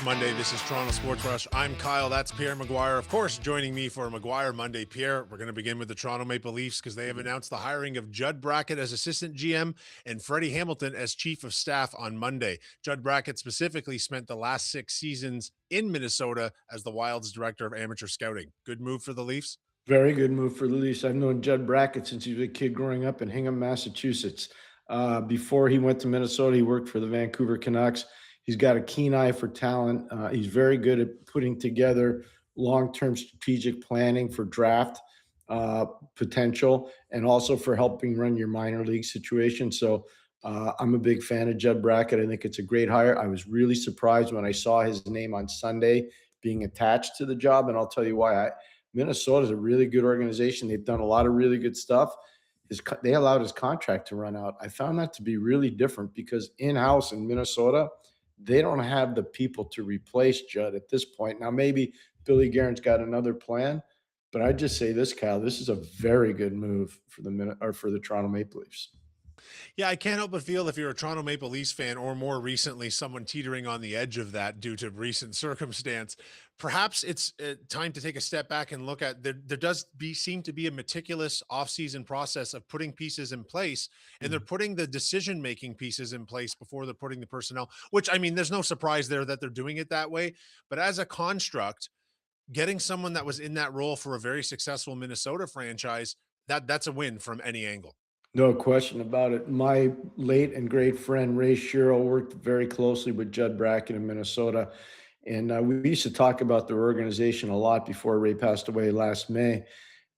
It's Monday. This is Toronto Sports Rush. I'm Kyle. That's Pierre McGuire. Of course, joining me for McGuire Monday. Pierre, we're going to begin with the Toronto Maple Leafs because they have announced the hiring of Judd Brackett as assistant GM and Freddie Hamilton as chief of staff on Monday. Judd Brackett specifically spent the last 6 seasons in Minnesota as the Wild's director of amateur scouting. Good move for the Leafs? Very good move for the Leafs. I've known Judd Brackett since he was a kid growing up in Hingham, Massachusetts. Before he went to Minnesota, he worked for the Vancouver Canucks. He's got a keen eye for talent. He's very good at putting together long-term strategic planning for draft potential and also for helping run your minor league situation. So I'm a big fan of Judd Brackett. I think it's a great hire. I was really surprised when I saw his name on Sunday being attached to the job, and I'll tell you why. Minnesota is a really good organization. They've done a lot of really good stuff. They allowed his contract to run out. I found that to be really different because in-house in Minnesota, they don't have the people to replace Judd at this point. Now, maybe Billy Guerin's got another plan, but I'd just say this, Kyle, this is a very good move for the Toronto Maple Leafs. Yeah, I can't help but feel if you're a Toronto Maple Leafs fan or more recently someone teetering on the edge of that due to recent circumstance, perhaps it's time to take a step back and look at seem to be a meticulous offseason process of putting pieces in place, and they're putting the decision-making pieces in place before they're putting the personnel, which, I mean, there's no surprise there that they're doing it that way. But as a construct, getting someone that was in that role for a very successful Minnesota franchise, that's a win from any angle. No question about it. My late and great friend Ray Shero worked very closely with Judd Brackett in Minnesota, and we used to talk about their organization a lot before Ray passed away last May.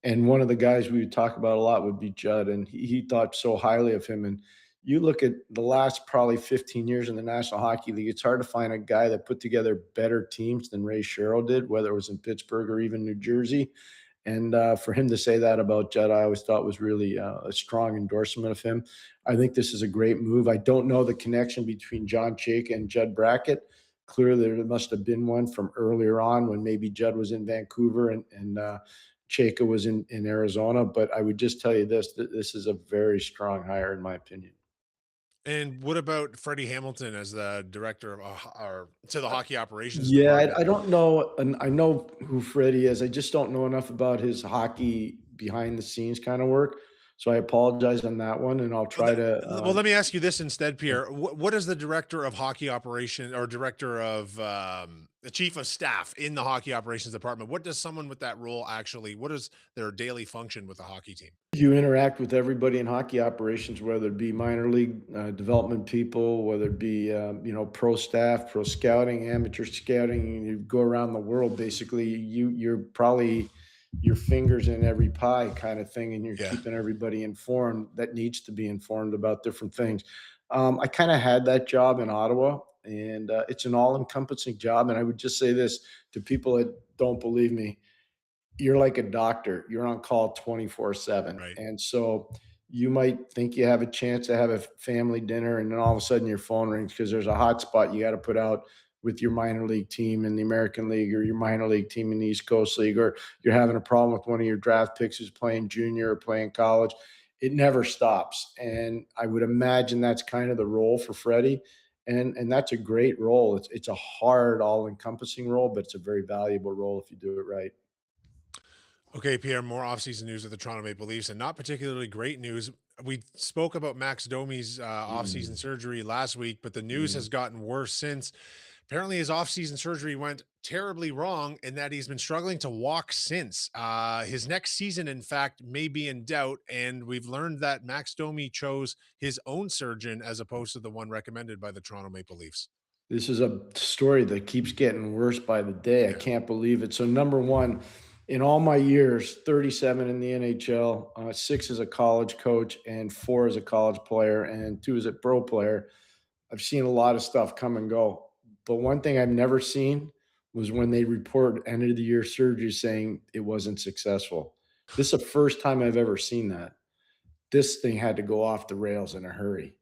And one of the guys we would talk about a lot would be Judd, and he thought so highly of him. And you look at the last probably 15 years in the National Hockey League, it's hard to find a guy that put together better teams than Ray Shero did, whether it was in Pittsburgh or even New Jersey. And for him to say that about Judd, I always thought was really a strong endorsement of him. I think this is a great move. I don't know the connection between John Chayka and Judd Brackett. Clearly, there must have been one from earlier on when maybe Judd was in Vancouver and Chayka was in Arizona. But I would just tell you this: this is a very strong hire, in my opinion. And what about Freddie Hamilton as the director of or to the hockey operations Yeah, department? I don't know, and I know who Freddie is. I just don't know enough about his hockey behind the scenes kind of work. So I apologize on that one, and I'll Well, try to. let me ask you this instead, Pierre. What is the director of hockey operation or director of the chief of staff in the hockey operations department? What does someone with that role actually? What is their daily function with the hockey team? You interact with everybody in hockey operations, whether it be minor league development people, whether it be pro staff, pro scouting, amateur scouting. You go around the world. Basically, you're probably your fingers in every pie kind of thing, and you're Yeah. keeping everybody informed that needs to be informed about different things. I kind of had that job in Ottawa, and it's an all-encompassing job. And I would just say this to people that don't believe me: you're like a doctor. You're on call 24/7. Right. And so you might think you have a chance to have a family dinner, and then all of a sudden your phone rings because there's a hot spot you got to put out with your minor league team in the American League or your minor league team in the East Coast League, or you're having a problem with one of your draft picks who's playing junior or playing college. It never stops. And I would imagine that's kind of the role for Freddie. And that's a great role. It's a hard, all-encompassing role, but it's a very valuable role if you do it right. Okay, Pierre, more offseason news with the Toronto Maple Leafs, and not particularly great news. We spoke about Max Domi's offseason Mm, surgery last week, but the news mm. has gotten worse since. Apparently, his offseason surgery went terribly wrong and that he's been struggling to walk since. His next season, in fact, may be in doubt, and we've learned that Max Domi chose his own surgeon as opposed to the one recommended by the Toronto Maple Leafs. This is a story that keeps getting worse by the day. I Yeah. can't believe it. So, number one, in all my years, 37 in the NHL, 6 as a college coach, and 4 as a college player, and 2 as a pro player, I've seen a lot of stuff come and go. But one thing I've never seen was when they report end of the year surgery saying it wasn't successful. This is the first time I've ever seen that. This thing had to go off the rails in a hurry.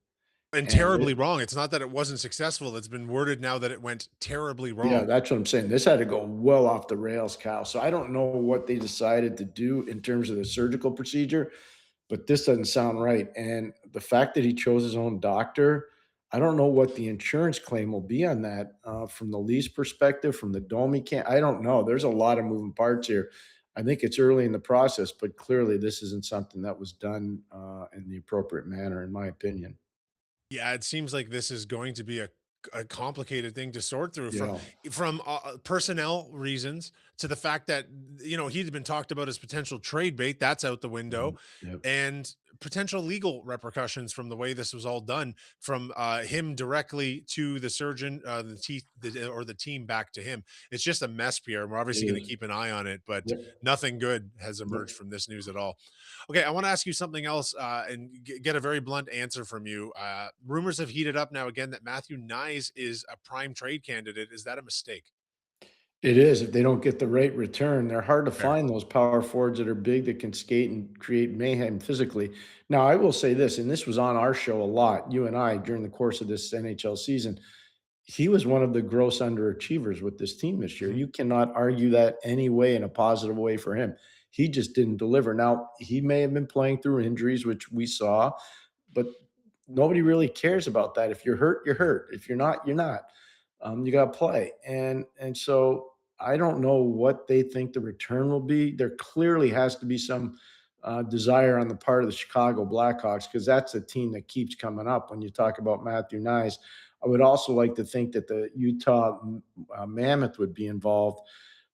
And And terribly wrong. It's not that it wasn't successful. It's been worded now that it went terribly Yeah, wrong. that's what I'm saying. This had to go well off the rails, Kyle. So I don't know what they decided to do in terms of the surgical procedure, but this doesn't sound right. And the fact that he chose his own doctor, I don't know what the insurance claim will be on that, from the lease perspective, from the Domi can I don't know. There's a lot of moving parts here. I think it's early in the process, but clearly this isn't something that was done, in the appropriate manner, in my opinion. Yeah, it seems like this is going to be a complicated thing to sort through Yeah. from personnel reasons to the fact that he'd been talked about as potential trade bait. That's out the window, Mhm. Yep. and potential legal repercussions from the way this was all done, from him directly to the surgeon, or the team back to him. It's just a mess, Pierre. We're It obviously going to is. keep an eye on it, but Yep. nothing good has Yep. emerged from this news at all. Okay, I want to ask you something else, and get a very blunt answer from you. Rumors have heated up now again that Matthew Knies is a prime trade candidate. Is that a mistake? It is, if they don't get the right return. They're hard to Fair. find, those power forwards that are big, that can skate and create mayhem physically. Now, I will say this, and this was on our show a lot, you and I, during the course of this NHL season. He was one of the gross underachievers with this team this year. Mhm. You cannot argue that any way, in a positive way for him. He just didn't deliver. Now, he may have been playing through injuries, which we saw, but nobody really cares about that. If you're hurt, you're hurt. If you're not, you're not. You got to play, and so I don't know what they think the return will be. There clearly has to be some desire on the part of the Chicago Blackhawks, because that's a team that keeps coming up when you talk about Matthew Knies. I would also like to think that the Utah Mammoth would be involved,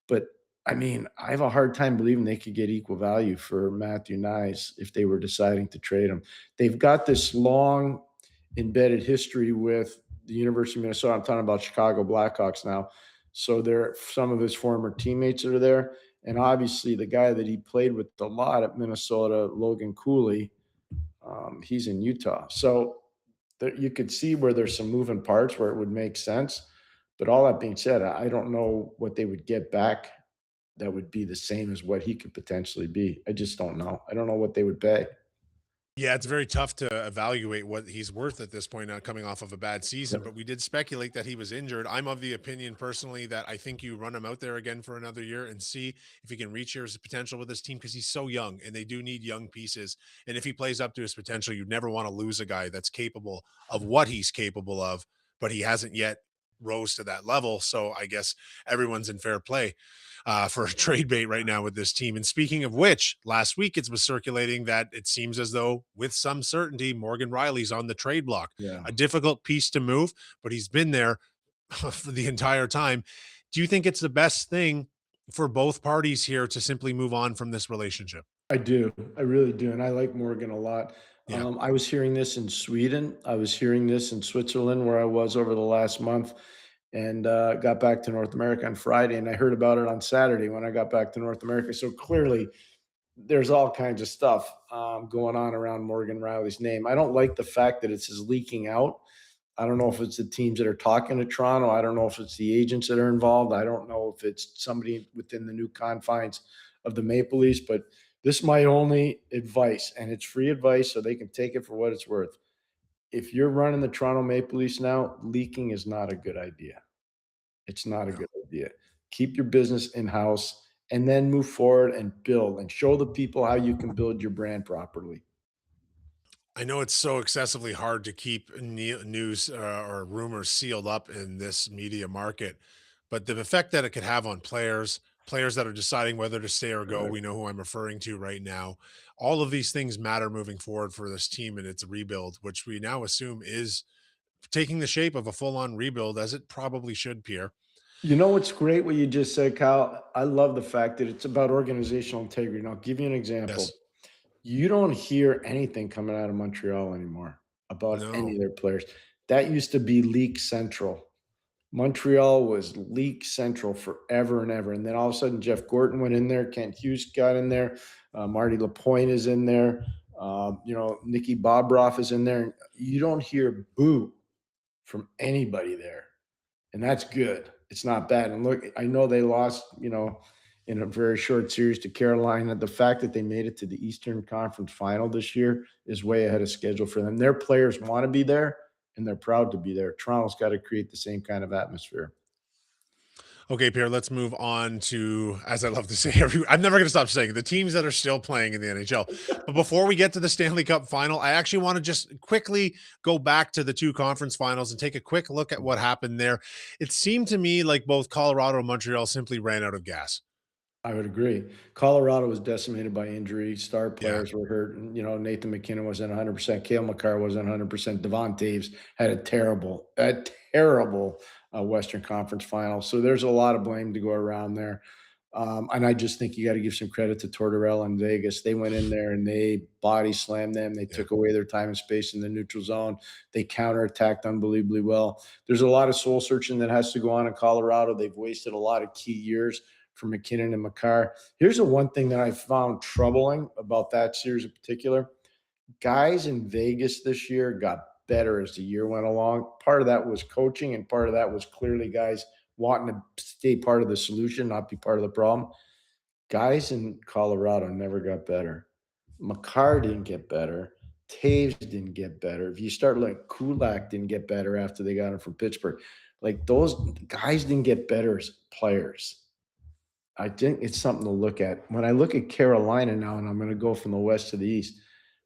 but I mean, I have a hard time believing they could get equal value for Matthew Knies if they were deciding to trade him. They've got this long embedded history with the University of Minnesota. I'm talking about Chicago Blackhawks now. So there, some of his former teammates are there, and obviously the guy that he played with a lot at Minnesota, Logan Cooley, he's in Utah. So there, you could see where there's some moving parts where it would make sense. But all that being said, I don't know what they would get back that would be the same as what he could potentially be. I just don't know. I don't know what they would pay. Yeah, it's very tough to evaluate what he's worth at this point, coming off of a bad season. Yep. But we did speculate that he was injured. I'm of the opinion personally that I think you run him out there again for another year and see if he can reach his potential with this team, because he's so young and they do need young pieces. And if he plays up to his potential, you never want to lose a guy that's capable of what he's capable of, but he hasn't yet rose to that level. So I guess everyone's in fair play for a trade bait right now with this team. And speaking of which, last week it was circulating that it seems as though, with some certainty, Morgan Rielly's on the trade block. Yeah. A difficult piece to move, but he's been there for the entire time. Do you think it's the best thing for both parties here to simply move on from this relationship? I do. I really do. And I like Morgan a lot. Yeah. I was hearing this in Sweden. I was hearing this in Switzerland, where I was over the last month, and got back to North America on Friday. And I heard about it on Saturday when I got back to North America. So clearly, there's all kinds of stuff going on around Morgan Riley's name. I don't like the fact that it's leaking out. I don't know if it's the teams that are talking to Toronto. I don't know if it's the agents that are involved. I don't know if it's somebody within the new confines of the Maple Leafs, but this is my only advice, and it's free advice, so they can take it for what it's worth. If you're running the Toronto Maple Leafs now, leaking is not a good idea. It's not a No. good idea. Keep your business in house and then move forward and build and show the people how you can build your brand properly. I know it's so excessively hard to keep news or rumors sealed up in this media market, but the effect that it could have on players that are deciding whether to stay or go, Correct. we know who I'm referring to right now. All of these things matter moving forward for this team and its rebuild, which we now assume is taking the shape of a full on rebuild, as it probably should, Pierre. You know what's great what you just said, Kyle? I love the fact that it's about organizational integrity. And I'll give you an example. Yes. You don't hear anything coming out of Montreal anymore about any No. of their players. That used to be leak central. Montreal was leak central forever and ever. And then all of a sudden, Jeff Gorton went in there. Kent Hughes got in there. Marty Lapointe is in there. Nikki Bobroff is in there. And you don't hear boo from anybody there. And that's good. It's not bad. And look, I know they lost, in a very short series to Carolina. The fact that they made it to the Eastern Conference Final this year is way ahead of schedule for them. Their players want to be there and they're proud to be there. Toronto's got to create the same kind of atmosphere. Okay, Pierre, let's move on to, as I love to say, I'm never going to stop saying it, the teams that are still playing in the NHL. But before we get to the Stanley Cup final, I actually want to just quickly go back to the two conference finals and take a quick look at what happened there. It seemed to me like both Colorado and Montreal simply ran out of gas. I would agree. Colorado was decimated by injury. Star Yeah. players were hurt. And, Nathan McKinnon wasn't 100%. Cale Makar wasn't 100%. Devon Taves had a terrible Western Conference final. So there's a lot of blame to go around there. And I just think you got to give some credit to Tortorella and Vegas. They went in there and they body slammed them. They Yeah. took away their time and space in the neutral zone. They counterattacked unbelievably well. There's a lot of soul searching that has to go on in Colorado. They've wasted a lot of key years for McKinnon and Makar. Here's the one thing that I found troubling about that series in particular. Guys in Vegas this year got better as the year went along. Part of that was coaching, and part of that was clearly guys wanting to stay part of the solution, not be part of the problem. Guys in Colorado never got better. Makar didn't get better. Taves didn't get better. If you start looking, Kulak didn't get better after they got him from Pittsburgh. Like those guys didn't get better as players. I think it's something to look at. When I look at Carolina now, and I'm going to go from the west to the east,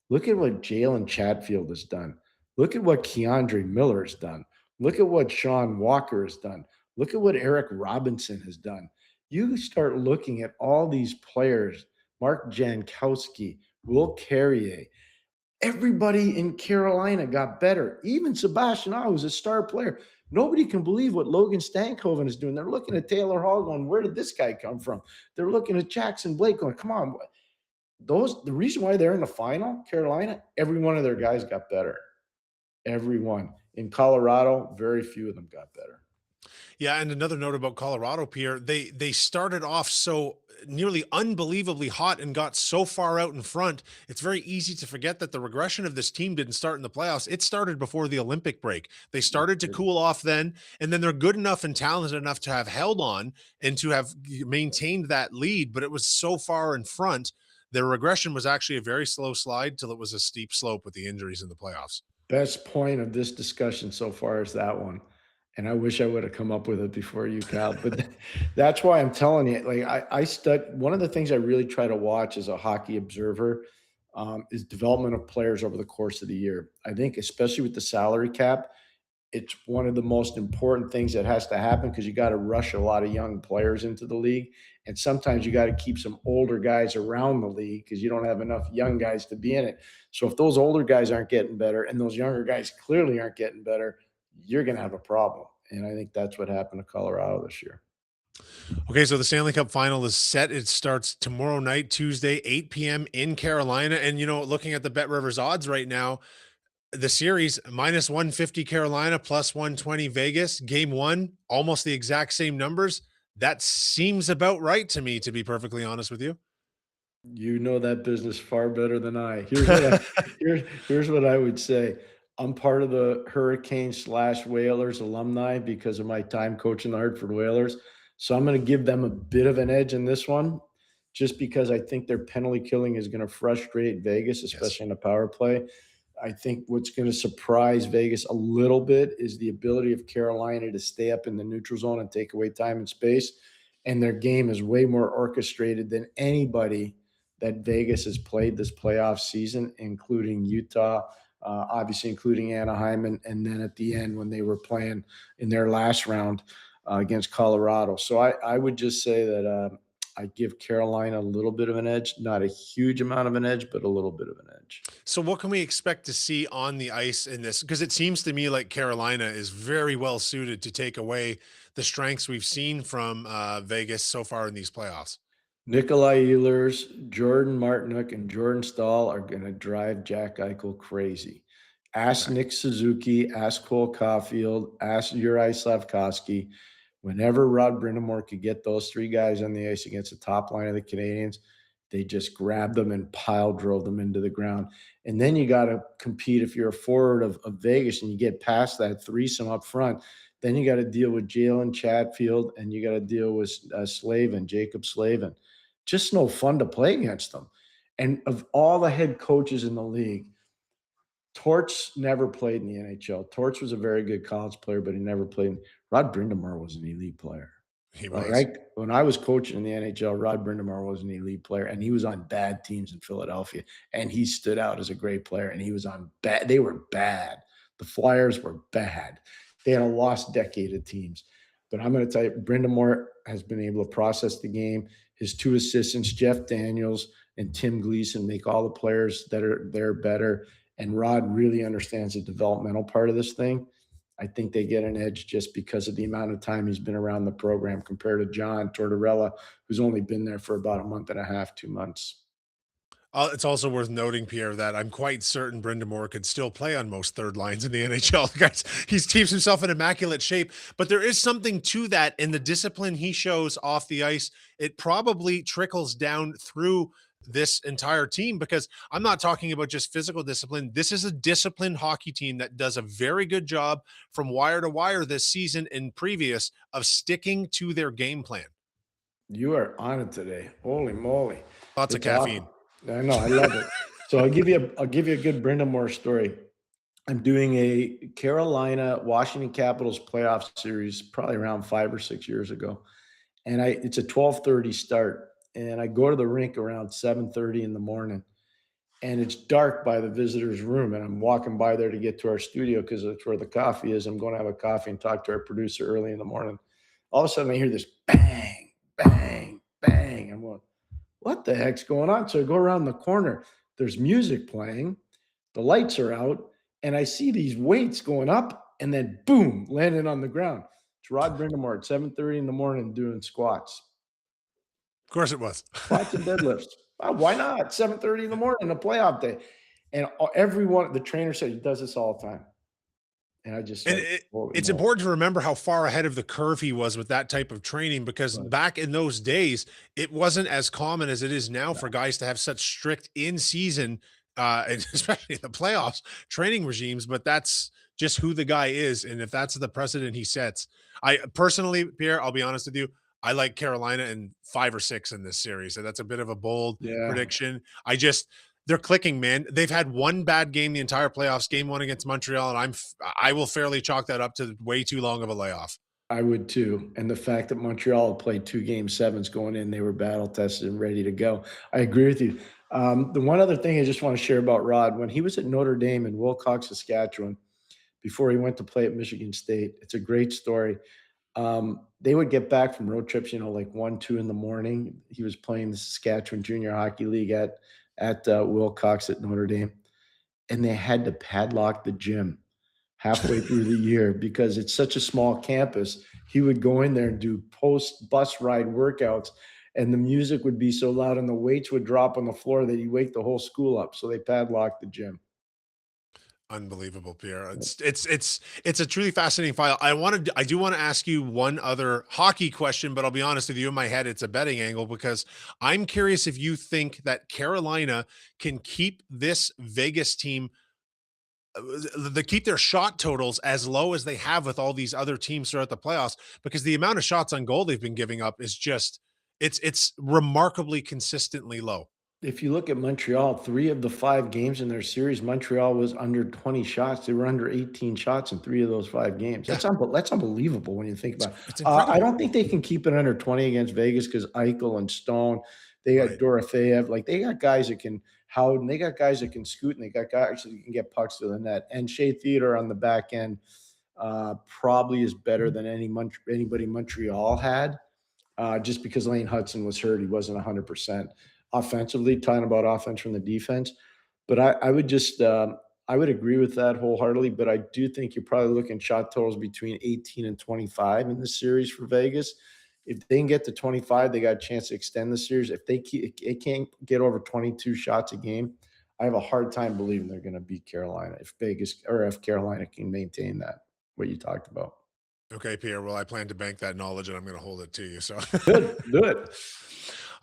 look at what Jalen Chatfield has done. Look at what Keandre Miller has done. Look at what Sean Walker has done. Look at what Eric Robinson has done. You start looking at all these players, Mark Jankowski, Will Carrier, everybody in Carolina got better. Even Sebastian Aho was a star player. Nobody can believe what Logan Stankoven is doing. They're looking at Taylor Hall going, where did this guy come from? They're looking at Jackson Blake going, come on. The reason why they're in the final, Carolina, every one of their guys got better. Everyone. In Colorado, very few of them got better. Yeah, and another note about Colorado, Pierre, they started off so nearly unbelievably hot and got so far out in front. It's very easy to forget that the regression of this team didn't start in the playoffs. It started before the Olympic break. They started to cool off then, and then they're good enough and talented enough to have held on and to have maintained that lead, but it was so far in front. Their regression was actually a very slow slide till it was a steep slope with the injuries in the playoffs. Best point of this discussion so far is that one. And I wish I would have come up with it before you, Cal. But that's why I'm telling you, like I stuck one of the things I really try to watch as a hockey observer is development of players over the course of the year. I think, especially with the salary cap, it's one of the most important things that has to happen because you got to rush a lot of young players into the league. And sometimes you got to keep some older guys around the league because you don't have enough young guys to be in it. So if those older guys aren't getting better and those younger guys clearly aren't getting better, you're going to have a problem. And I think that's what happened to Colorado this year. Okay, so the Stanley Cup final is set. It starts tomorrow night, Tuesday, 8 p.m. in Carolina. And, looking at the Bet Rivers odds right now, the series minus 150 Carolina, plus 120 Vegas. Game one, almost the exact same numbers. That seems about right to me, to be perfectly honest with you. You know that business far better than I. Here's what I would say. I'm part of the Hurricane slash Whalers alumni because of my time coaching the Hartford Whalers. So I'm going to give them a bit of an edge in this one, just because I think their penalty killing is going to frustrate Vegas, Yes. especially in the power play. I think what's going to surprise Vegas a little bit is the ability of Carolina to stay up in the neutral zone and take away time and space. And their game is way more orchestrated than anybody that Vegas has played this playoff season, including Utah, obviously including Anaheim, and then at the end when they were playing in their last round against Colorado. So I would just say that I give Carolina a little bit of an edge, not a huge amount of an edge, but a little bit of an edge. So, what can we expect to see on the ice in this? Because it seems to me like Carolina is very well suited to take away the strengths we've seen from Vegas so far in these playoffs. Nikolai Ehlers, Jordan Martinook, and Jordan Stahl are going to drive Jack Eichel crazy. Ask Okay. Nick Suzuki, ask Cole Caulfield, ask Uri Slavkovsky. Whenever Rod Brindamore could get those three guys on the ice against the top line of the Canadians, they just grabbed them and pile drove them into the ground. And then you got to compete if you're a forward of Vegas and you get past that threesome up front. Then you got to deal with Jalen Chatfield and you got to deal with Jacob Slavin. Just no fun to play against them. And of all the head coaches in the league, Torch never played in the NHL. Torch was a very good college player, but he never played. Rod Brindamore was an elite player. He Like, was. when I was coaching in the NHL, Rod Brind'Amour was an elite player, and he was on bad teams in Philadelphia, and he stood out as a great player, and he was on bad they were bad. The Flyers were bad. They had a lost decade of teams. But I'm gonna tell you, Brind'Amour has been able to process the game. His 2 assistants, Jeff Daniels and Tim Gleason, make all the players that are there better, and Rod really understands the developmental part of this thing. I think they get an edge just because of the amount of time he's been around the program compared to John Tortorella, who's only been there for about a month and a half, 2 months. It's also worth noting, Pierre, that I'm quite certain Brenda Moore could still play on most third lines in the NHL. The guys, he keeps himself in immaculate shape, but there is something to that in the discipline he shows off the ice. It probably trickles down through this entire team because I'm not talking about just physical discipline. This is a disciplined hockey team that does a very good job from wire to wire this season and previous of sticking to their game plan. You are on it today. Holy moly. Lots of It's awesome. caffeine. I know, I love it. So I'll give you a good Brenda Moore story. I'm doing a Carolina Washington Capitals playoff series probably around 5 or 6 years ago. And it's a 12:30 start. And I go to the rink around 7:30 in the morning. And it's dark by the visitor's room. And I'm walking by there to get to our studio because that's where the coffee is. I'm going to have a coffee and talk to our producer early in the morning. All of a sudden, I hear this bang, bang, bang. I'm going, what the heck's going on? So I go around the corner. There's music playing. The lights are out. And I see these weights going up and then boom, landing on the ground. It's Rod Brind'Amour at 7:30 in the morning doing squats. Of course it was. Squats and deadlifts. Why not? 7:30 in the morning, a playoff day. And everyone, the trainer said he does this all the time. And I just And said, holy it's moly. important to remember how far ahead of the curve he was with that type of training because Right. back in those days, it wasn't as common as it is now for guys to have such strict in season, and especially in the playoffs, training regimes. But that's just who the guy is. And if that's the precedent he sets, I personally, Pierre, I'll be honest with you, I like Carolina in 5 or 6 in this series. So that's a bit of a bold Yeah, prediction. They're clicking, man. They've had one bad game the entire playoffs, game 1 against Montreal, and I will fairly chalk that up to way too long of a layoff. I would too. And the fact that Montreal had played 2 game sevens going in, they were battle tested and ready to go. I agree with you. The one other thing I just want to share about Rod, when he was at Notre Dame in Wilcox, Saskatchewan, before he went to play at Michigan State, it's a great story. They would get back from road trips, like 1, 2 in the morning. He was playing the Saskatchewan Junior Hockey League at Wilcox at Notre Dame, and they had to padlock the gym halfway through the year because it's such a small campus. He would go in there and do post bus ride workouts, and the music would be so loud and the weights would drop on the floor that he'd wake the whole school up. So they padlocked the gym. Unbelievable, Pierre. It's a truly fascinating file. I do want to ask you one other hockey question, but I'll be honest with you, in my head, it's a betting angle because I'm curious if you think that Carolina can keep this Vegas team they keep their shot totals as low as they have with all these other teams throughout the playoffs because the amount of shots on goal they've been giving up is just it's remarkably consistently low. If you look at Montreal, 3 of the 5 games in their series, Montreal was under 20 shots. They were under 18 shots in 3 of those 5 games. Yeah, That's unbelievable when you think it's about it. it's I incredible. don't think they can keep it under 20 against Vegas because Eichel and Stone, they got Right. Dorotheev. Like, they got guys that can Howden, they got guys that can scoot, and they got guys that can get pucks to the net. And Shea Theodore on the back end probably is better than anybody Montreal had just because Lane Hudson was hurt. He wasn't 100% offensively, talking about offense from the defense. But I would agree with that wholeheartedly. But I do think you're probably looking shot totals between 18 and 25 in this series for Vegas. If they can get to 25, they got a chance to extend the series. If it can't get over 22 shots a game, I have a hard time believing they're going to beat Carolina if Carolina can maintain that, what you talked about. Okay, Pierre. Well, I plan to bank that knowledge and I'm going to hold it to you. So, Good, good.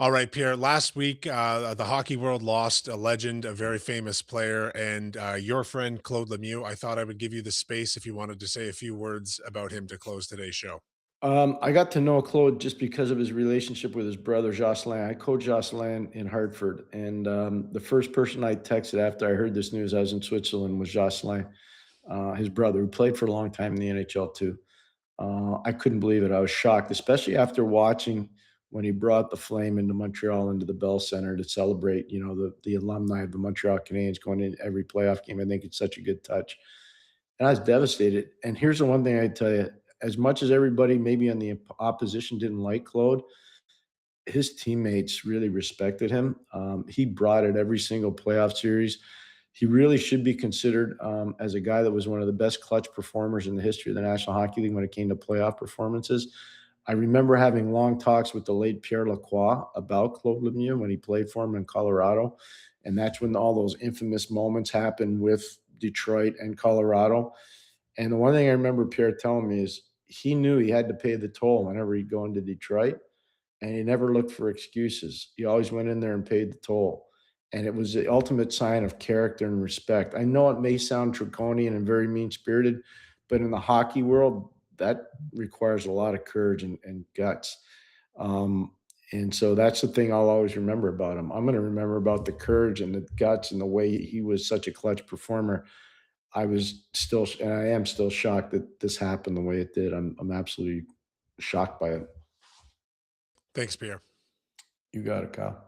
all right, Pierre. Last week, the hockey world lost a legend, a very famous player, and your friend, Claude Lemieux. I thought I would give you the space if you wanted to say a few words about him to close today's show. I got to know Claude just because of his relationship with his brother Jocelyn. I coached Jocelyn in Hartford, and the first person I texted after I heard this news, I was in Switzerland, was Jocelyn, his brother, who played for a long time in the NHL too. I couldn't believe it. I was shocked, especially after watching when he brought the flame into Montreal, into the Bell Center to celebrate, you know, the alumni of the Montreal Canadiens going in every playoff game. I think it's such a good touch. And I was devastated. And here's the one thing I tell you, as much as everybody maybe on the opposition didn't like Claude, his teammates really respected him. He brought it every single playoff series. He really should be considered as a guy that was one of the best clutch performers in the history of the National Hockey League when it came to playoff performances. I remember having long talks with the late Pierre Lacroix about Claude Lemieux when he played for him in Colorado. And that's when all those infamous moments happened with Detroit and Colorado. And the one thing I remember Pierre telling me is he knew he had to pay the toll whenever he'd go into Detroit, and he never looked for excuses. He always went in there and paid the toll. And it was the ultimate sign of character and respect. I know it may sound draconian and very mean spirited, but in the hockey world, that requires a lot of courage and guts. Um, and so that's the thing I'll always remember about him. I'm going to remember about the courage and the guts and the way he was such a clutch performer. I was still, and I am still shocked that this happened the way it did. I'm absolutely shocked by it. Thanks, Pierre. You got it, Kyle.